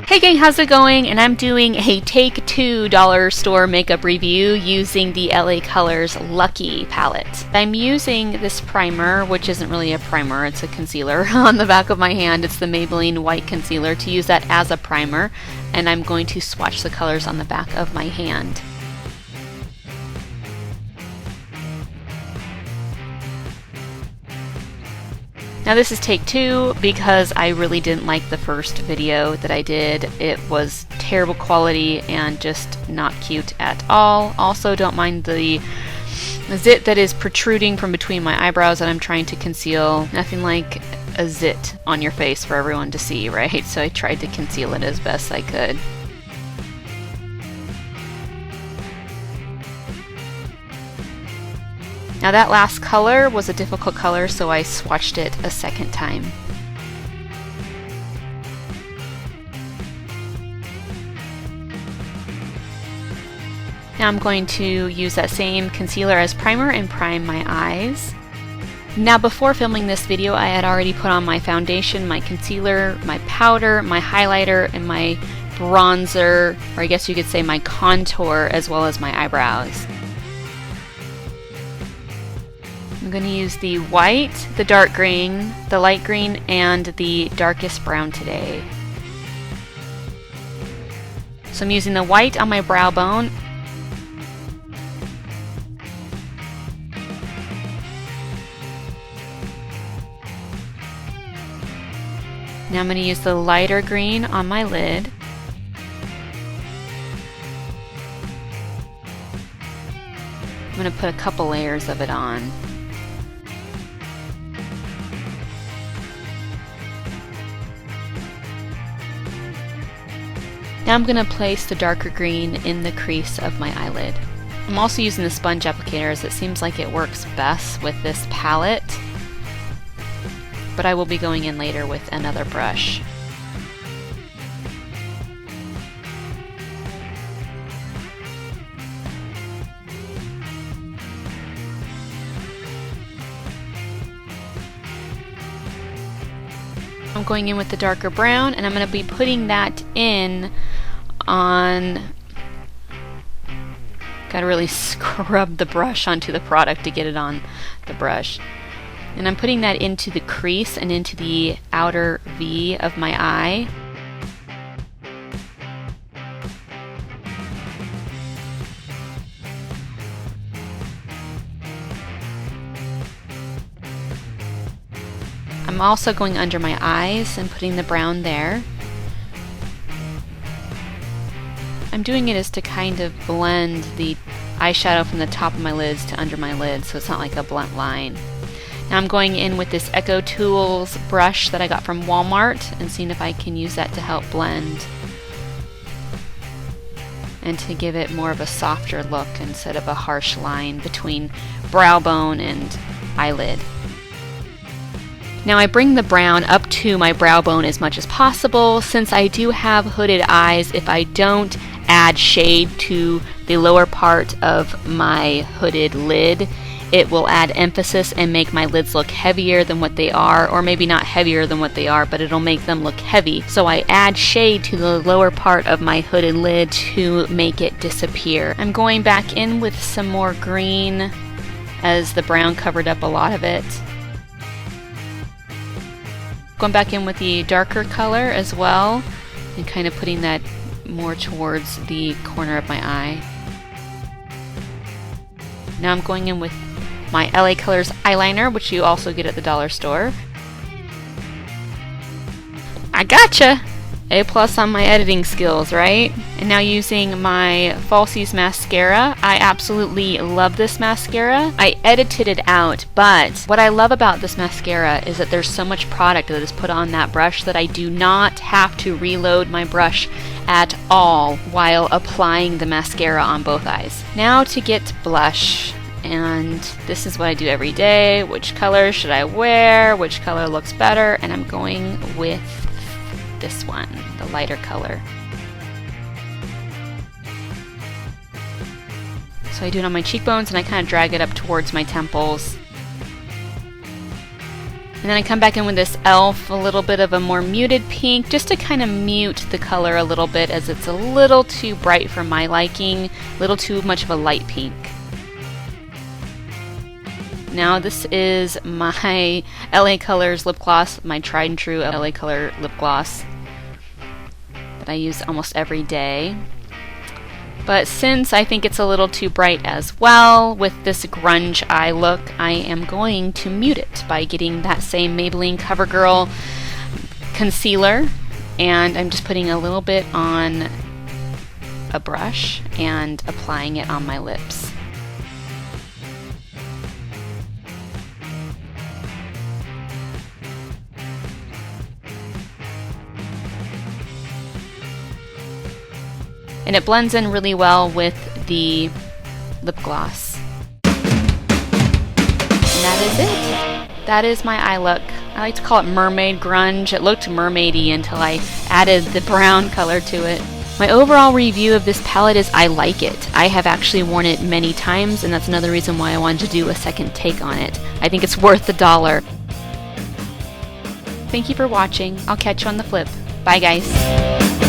Hey gang, how's it going? And I'm doing a Take Two dollar store makeup review using the LA Colors Lucky palette. I'm using this primer, which isn't really a primer, it's a concealer on the back of my hand. It's the Maybelline White Concealer, to use that as a primer, and I'm going to swatch the colors on the back of my hand. Now this is take two because I really didn't like the first video that I did. It was terrible quality and just not cute at all. Also, don't mind the zit that is protruding from between my eyebrows that I'm trying to conceal. Nothing like a zit on your face for everyone to see, right? So I tried to conceal it as best I could. Now that last color was a difficult color, so I swatched it a second time. Now I'm going to use that same concealer as primer and prime my eyes. Now before filming this video, I had already put on my foundation, my concealer, my powder, my highlighter, and my bronzer, or I guess you could say my contour, as well as my eyebrows. I'm going to use the white, the dark green, the light green, and the darkest brown today. So I'm using the white on my brow bone. Now I'm going to use the lighter green on my lid. I'm going to put a couple layers of it on. Now I'm going to place the darker green in the crease of my eyelid. I'm also using the sponge applicator as it seems like it works best with this palette, but I will be going in later with another brush. I'm going in with the darker brown, and I'm going to be putting that in on... Gotta really scrub the brush onto the product to get it on the brush. And I'm putting that into the crease and into the outer V of my eye. I'm also going under my eyes and putting the brown there. I'm doing it as to kind of blend the eyeshadow from the top of my lids to under my lids, so it's not like a blunt line. Now I'm going in with this Echo Tools brush that I got from Walmart and seeing if I can use that to help blend and to give it more of a softer look instead of a harsh line between brow bone and eyelid. Now I bring the brown up to my brow bone as much as possible. Since I do have hooded eyes, if I don't add shade to the lower part of my hooded lid, it will add emphasis and make my lids look heavier than what they are, or maybe not heavier than what they are, but it'll make them look heavy. So I add shade to the lower part of my hooded lid to make it disappear. I'm going back in with some more green as the brown covered up a lot of it. Going back in with the darker color as well and kind of putting that more towards the corner of my eye. Now I'm going in with my LA Colors eyeliner, which you also get at the dollar store. I gotcha! A+ on my editing skills, right? And now using my Falsies mascara. I absolutely love this mascara. I edited it out, but what I love about this mascara is that there's so much product that is put on that brush that I do not have to reload my brush at all while applying the mascara on both eyes. Now to get blush. And this is what I do every day. Which color should I wear? Which color looks better? And I'm going with this one, the lighter color. So I do it on my cheekbones and I kind of drag it up towards my temples. And then I come back in with this e.l.f., a little bit of a more muted pink, just to kind of mute the color a little bit, as it's a little too bright for my liking, a little too much of a light pink. Now this is my LA Colors lip gloss, my tried and true LA Color lip gloss that I use almost every day. But since I think it's a little too bright as well with this grunge eye look, I am going to mute it by getting that same Maybelline CoverGirl concealer, and I'm just putting a little bit on a brush and applying it on my lips. And it blends in really well with the lip gloss. And that is it. That is my eye look. I like to call it Mermaid Grunge. It looked mermaidy until I added the brown color to it. My overall review of this palette is I like it. I have actually worn it many times, and that's another reason why I wanted to do a second take on it. I think it's worth the $1. Thank you for watching. I'll catch you on the flip. Bye guys.